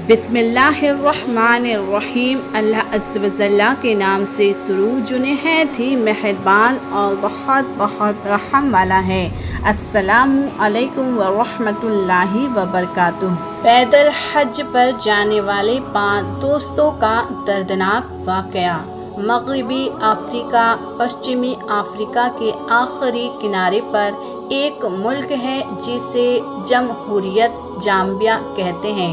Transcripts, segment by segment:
बिस्मिल्लाहिर्रहमानिर्रहीम। अल्लाह अज़्ज़ व जल्ला के नाम से शुरू जो निहायत ही मेहरबान और बहुत बहुत रहम वाला है। अस्सलामु अलैकुम व रहमतुल्लाहि व बरकातुहू। पैदल हज पर जाने वाले 5 दोस्तों का दर्दनाक वाक़या। मगरबी अफ्रीका पश्चिमी अफ्रीका के आखिरी किनारे पर एक मुल्क है जिसे जमहूरियत जाम्बिया कहते हैं।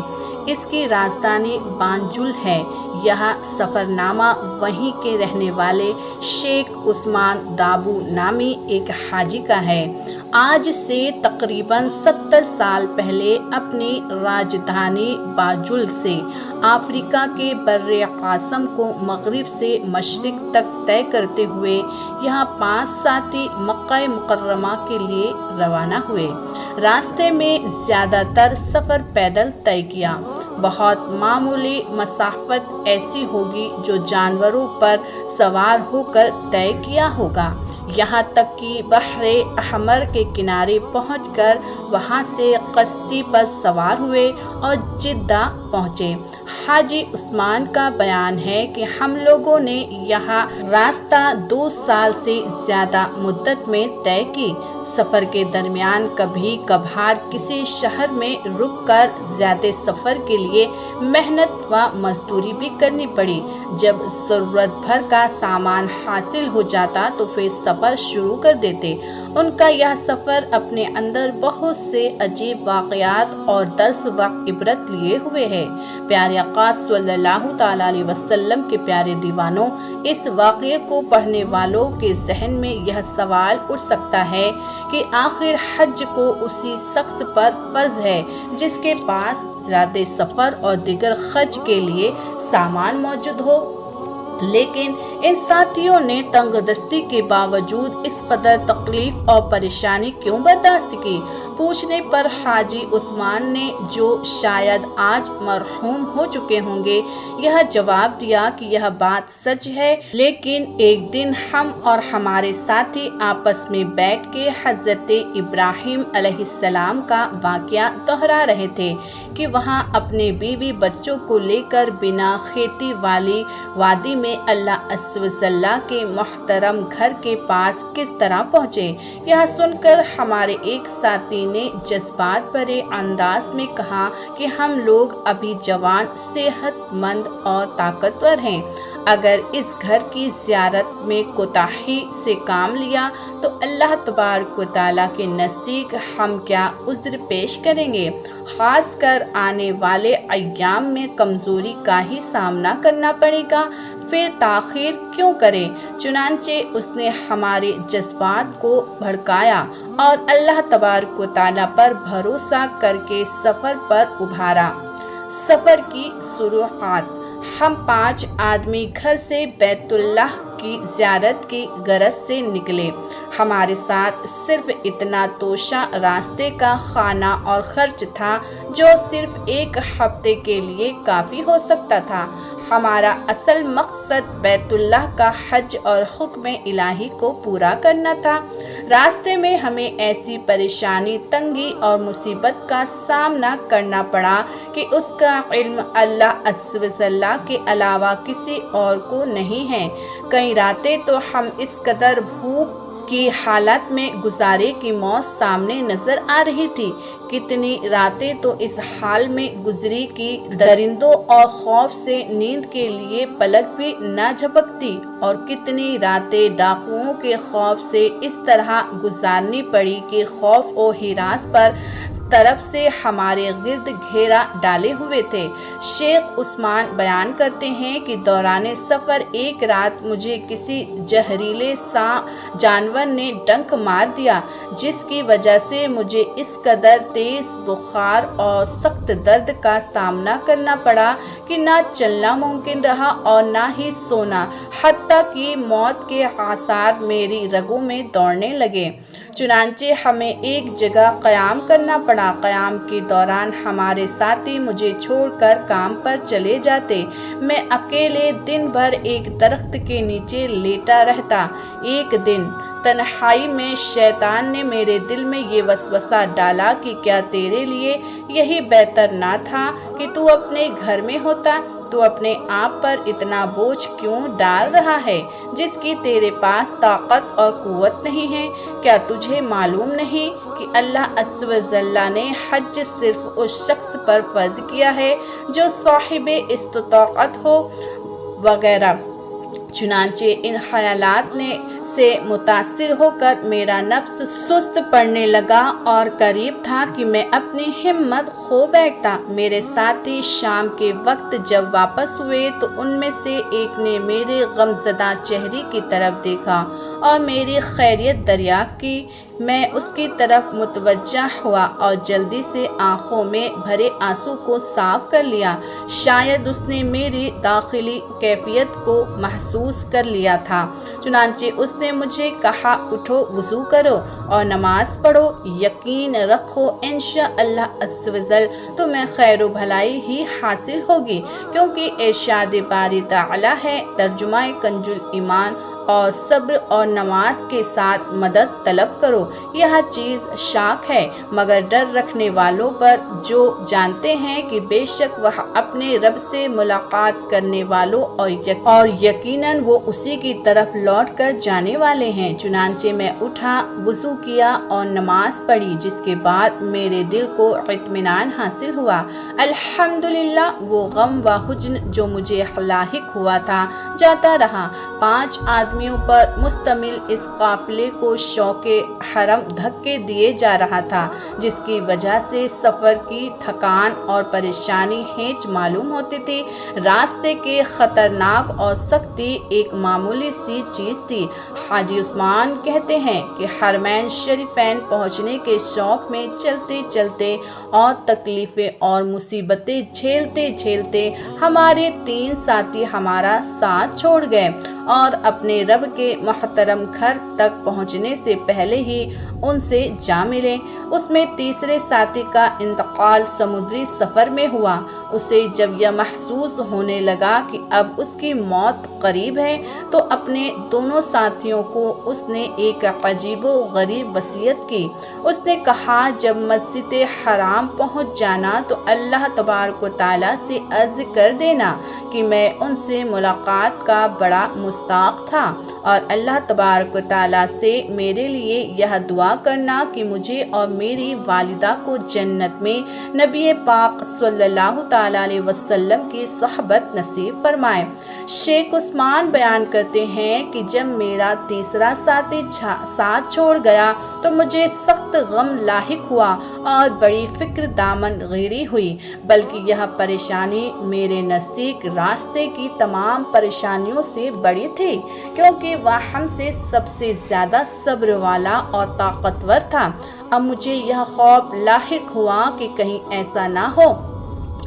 इसकी राजधानी बांजुल है। यह सफ़रनामा वहीं के रहने वाले शेख उस्मान दाबू नामी एक हाजी का है। आज से तकरीबन 70 साल पहले अपनी राजधानी बांजुल से अफ्रीका के बर्रे कासम को मगरिब से मशरिक तक तय करते हुए यहाँ 5 साथी मक्का मुकर्रमा के लिए रवाना हुए। रास्ते में ज़्यादातर सफ़र पैदल तय किया। बहुत मामूली मसाफत ऐसी होगी जो जानवरों पर सवार होकर तय किया होगा। यहाँ तक कि बहरे अहमर के किनारे पहुंचकर वहाँ से कश्ती पर सवार हुए और जिद्दा पहुँचे। हाजी उस्मान का बयान है कि हम लोगों ने यहाँ रास्ता 2 साल से ज़्यादा मुद्दत में तय की। सफ़र के दरमियान कभी कभार किसी शहर में रुककर ज़्यादा सफ़र के लिए मेहनत व मजदूरी भी करनी पड़ी। जब ज़रूरत भर का सामान हासिल हो जाता तो फिर सफ़र शुरू कर देते। उनका यह सफ़र अपने अंदर बहुत से अजीब वाक़यात और दर्स व इबरत लिए हुए है। प्यारे आका सल्लल्लाहु तआला अलैहि वसल्लम के प्यारे दीवानों, इस वाक़ये को पढ़ने वालों के जहन में यह सवाल उठ सकता है कि आखिर हज को उसी शख्स पर फर्ज है जिसके पास ज़्यादा सफ़र और दीगर खर्च के लिए सामान मौजूद हो। लेकिन इन साथियों ने तंगदस्ती के बावजूद इस कदर तकलीफ और परेशानी क्यों बर्दाश्त की? पूछने पर हाजी उस्मान ने, जो शायद आज मरहूम हो चुके होंगे, यह जवाब दिया कि यह बात सच है, लेकिन एक दिन हम और हमारे साथी आपस में बैठ के हज़रत इब्राहिम अलैहिस्सलाम का वाक़या दोहरा रहे थे कि वहाँ अपने बीवी बच्चों को लेकर बिना खेती वाली वादी में अल्लाह अज़्ज़ व जल्ला के मोहतरम घर के पास किस तरह पहुँचे। यह सुनकर हमारे एक साथी ने जज्बात भरे अंदाज में कहा कि हम लोग अभी जवान, सेहतमंद और ताकतवर हैं। अगर इस घर की ज़ियारत में कोताही से काम लिया तो अल्लाह तबारक व तआला के नज़दीक हम क्या उज़्र पेश करेंगे। ख़ास कर आने वाले अय्याम में कमज़ोरी का ही सामना करना पड़ेगा, फिर ताख़ीर क्यों करें। चुनांचे उसने हमारे जज्बात को भड़काया और अल्लाह तबारक व तआला पर भरोसा करके सफ़र पर उभारा। सफ़र की शुरुआत। हम 5 आदमी घर से बैतुल्लाह की ज़ियारत की गरज से निकले। हमारे साथ सिर्फ इतना तोशा रास्ते का खाना और खर्च था जो सिर्फ 1 हफ्ते के लिए काफ़ी हो सकता था। हमारा असल मकसद बैतुल्लाह का हज और हुक्म इलाही को पूरा करना था। रास्ते में हमें ऐसी परेशानी, तंगी और मुसीबत का सामना करना पड़ा कि उसका इल्म अल्लाह अज़्ज़ व जल्ला के अलावा किसी और को नहीं है। कई रातें तो हम इस कदर भूख की हालत में गुजारे की मौत सामने नजर आ रही थी। कितनी रातें तो इस हाल में गुजरी कि दरिंदों और खौफ से नींद के लिए पलक भी न झपकती, और कितनी रातें डाकुओं के खौफ से इस तरह गुजारनी पड़ी कि खौफ और हिरास पर तरफ से हमारे गिर्द घेरा डाले हुए थे। शेख उस्मान बयान करते हैं कि दौराने सफ़र एक रात मुझे किसी जहरीले सा जानवर ने डंक मार दिया, जिसकी वजह से मुझे इस कदर तेज़ बुखार और सख्त दर्द का सामना करना पड़ा कि ना चलना मुमकिन रहा और ना ही सोना, हत्ता कि मौत के आसार मेरी रगों में दौड़ने लगे। चुनांचे हमें एक जगह क़याम करना पड़ा। क़याम के दौरान हमारे साथी मुझे छोड़कर काम पर चले जाते। मैं अकेले दिन भर एक दरख्त के नीचे लेटा रहता। एक दिन तन्हाई में शैतान ने मेरे दिल में ये वसवसा डाला कि क्या तेरे लिए यही बेहतर ना था कि तू अपने घर में होता। तू अपने आप पर इतना बोझ क्यों डाल रहा है जिसकी तेरे पास ताकत और कुव्वत नहीं है। क्या तुझे मालूम नहीं कि अल्लाह अज़्ज़ व जल्ला ने हज सिर्फ उस शख्स पर फर्ज किया है जो साहिबे इस्तिताअत हो वगैरह। चुनांचे इन ख्यालात ने से मुतासिर होकर मेरा नफ्स सुस्त पड़ने लगा और करीब था कि मैं अपनी हिम्मत खो बैठता। मेरे साथी शाम के वक्त जब वापस हुए तो उनमें से एक ने मेरे गमज़दा चेहरे की तरफ देखा और मेरी खैरियत दरियाफ्त की। मैं उसकी तरफ मुतवज्जा हुआ और जल्दी से आंखों में भरे आंसू को साफ कर लिया। शायद उसने मेरी दाखिली कैफियत को महसूस कर लिया था। चुनांचे उसने मुझे कहा, उठो, वज़ू करो और नमाज पढ़ो। यकीन रखो इंशाअल्लाह अज़्ज़ व जल तुम्हें खैर व भलाई ही हासिल होगी, क्योंकि इरशाद बारी ताला है, तर्जुमा कंजुल ईमान, और सब्र और नमाज के साथ मदद तलब करो। यह चीज़ शाक है मगर डर रखने वालों पर, जो जानते हैं कि बेशक वह अपने रब से मुलाकात करने वालों और यकीनन वो उसी की तरफ लौट कर जाने वाले हैं। चुनांचे मैं उठा, वज़ू किया और नमाज पढ़ी, जिसके बाद मेरे दिल को इत्मीनान हासिल हुआ। अल्हम्दुलिल्लाह, वो गम व हुज़्न जो मुझे लाहिक हुआ था जाता रहा। 5 आदमियों पर मुश्तमिल इस काफिले को शौके हरम धक्के दिए जा रहा था, जिसकी वजह से सफ़र की थकान और परेशानी हेच मालूम होती थी। रास्ते के ख़तरनाक और सख्ती एक मामूली सी चीज़ थी। हाजी उस्मान कहते हैं कि हरमैन शरीफैन पहुँचने के शौक़ में चलते चलते और तकलीफ़ें और मुसीबतें झेलते झेलते हमारे 3 साथी हमारा साथ छोड़ गए और अपने रब के मोहतरम घर तक पहुंचने से पहले ही उनसे जा मिले। उसमें तीसरे साथी का इंतकाल समुद्री सफ़र में हुआ। उसे जब यह महसूस होने लगा कि अब उसकी मौत करीब है तो अपने दोनों साथियों को उसने एक अजीबो गरीब वसीयत की। उसने कहा, जब मस्जिद हराम पहुंच जाना तो अल्लाह तबारक व तआला से अर्ज़ कर देना कि मैं उनसे मुलाकात का बड़ा मुश्ताक था, और अल्लाह तबारक व तआला से मेरे लिए यह दुआ करना कि मुझे और मेरी वालिदा को जन्नत में नबी पाक सल्लल्लाहु तआला अलैहि वसल्लम की सोहबत नसीब फरमाए। शेख उस्मान बयान करते हैं कि जब मेरा तीसरा साथी साथ छोड़ गया तो मुझे सख्त गम लाहिक हुआ और बड़ी फिक्र दामन गिरी हुई, बल्कि यह परेशानी मेरे नज़दीक रास्ते की तमाम परेशानियों से बड़ी थी, क्योंकि वह हमसे सबसे ज़्यादा सब्र वाला और ताकतवर था। अब मुझे यह खौफ लाहिक हुआ कि कहीं ऐसा ना हो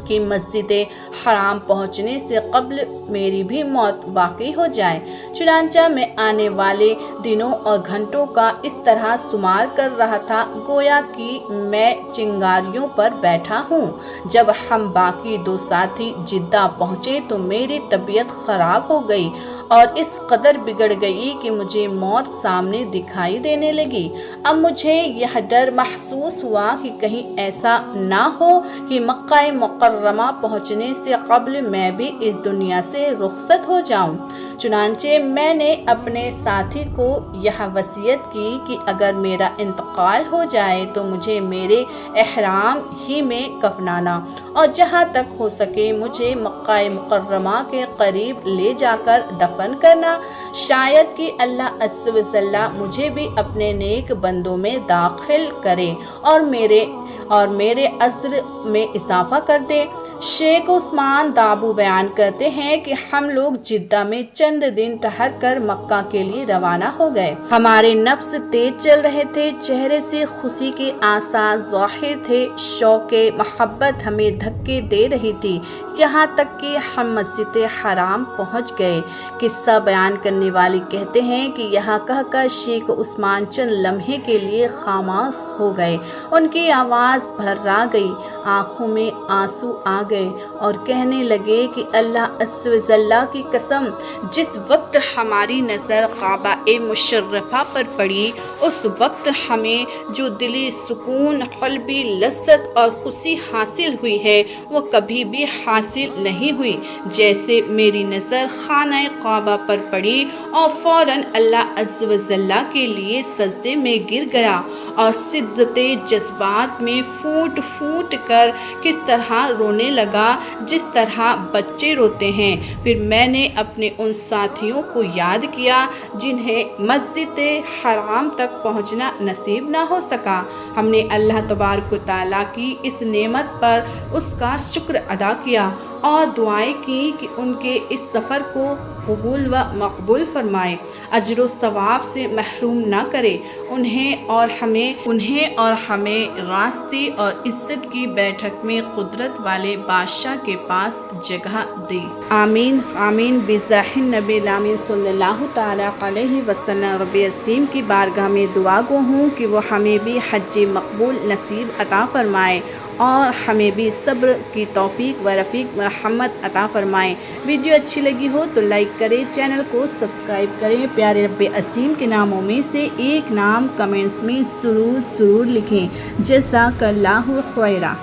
कि मस्जिद हराम पहुँचने से कब्ल मेरी भी मौत वाक़ई हो जाए। चुनांचा मैं आने वाले दिनों और घंटों का इस तरह शुमार कर रहा था गोया कि मैं चिंगारियों पर बैठा हूँ। जब हम बाकी 2 साथी जिद्दा पहुँचे तो मेरी तबीयत ख़राब हो गई और इस कदर बिगड़ गई कि मुझे मौत सामने दिखाई देने लगी। अब मुझे यह डर महसूस हुआ कि कहीं ऐसा ना हो कि मक्का मुकर्रमा पहुँचने से कब्ल मैं भी इस दुनिया से रुखसत हो जाऊं। चुनांचे मैंने अपने साथी को यह वसीयत की कि अगर मेरा इंतकाल हो जाए तो मुझे मेरे एहराम ही में कफनाना और जहाँ तक हो सके मुझे मक्का मुकर्रमा के करीब ले जाकर दफन करना। शायद कि अल्लाह अज़्ज़ व जल्ला मुझे भी अपने नेक बंदों में दाखिल करे और मेरे अज़्र में इजाफा कर दे। शेख उस्मान दाबू बयान करते हैं कि हम लोग जिद्दा में चंद दिन ठहर कर मक्का के लिए रवाना हो गए। हमारे नफ्स तेज चल रहे थे, चेहरे से खुशी के आसार ज़ाहिर थे, शौक़े मोहब्बत हमें धक्के दे रही थी, यहाँ तक कि हम मस्जिद हराम पहुँच गए। किस्सा बयान करने वाले कहते हैं कि यहाँ कहकर शेख उस्मान चंद लम्हे के लिए खामोश हो गए। उनकी आवाज़ भर्रा गई। आँखों में आंसू आ गए और कहने लगे कि अल्लाह अज़्ज़ व जल्ला की कसम, जिस वक्त हमारी नज़र काबा-ए मुशर्रफा पर पड़ी उस वक्त हमें जो दिली सुकून, क़ल्बी लज़्ज़त और खुशी हासिल हुई है वो कभी भी हासिल नहीं हुई। जैसे मेरी नज़र खाना काबा पर पड़ी और फ़ौरन अल्लाह अज़्ज़ व जल्ला के लिए सजदे में गिर गया और सिद्दते जज्बात में फूट फूट कर किस तरह रोने लगा जिस तरह बच्चे रोते हैं। फिर मैंने अपने उन साथियों को याद किया जिन्हें मस्जिद हराम तक पहुंचना नसीब ना हो सका। हमने अल्लाह तबारक व तआला की इस नेमत पर उसका शुक्र अदा किया और दुआएं की कि उनके इस सफ़र को कबूल व मकबूल फरमाए, अजर व सवाब से महरूम ना करे, उन्हें और हमें रास्ते और इज़्ज़त की बैठक में कुदरत वाले बादशाह के पास जगह दे। आमीन आमीन बिज़ाहिन नबी आमीन सल्लल्लाहु तआला अलैहि वसल्लम। रब्बी अज़ीम की बारगाह में दुआ गो हूँ कि वो हमें भी हज मकबूल नसीब अता फरमाए और हमें भी सब्र की तौफीक व रफ़ीक रहमत अता फरमाएँ। वीडियो अच्छी लगी हो तो लाइक करें, चैनल को सब्सक्राइब करें। प्यारे रब्बे अज़ीम के नामों में से एक नाम कमेंट्स में ज़रूर लिखें। जज़ाकल्लाहु खैरा।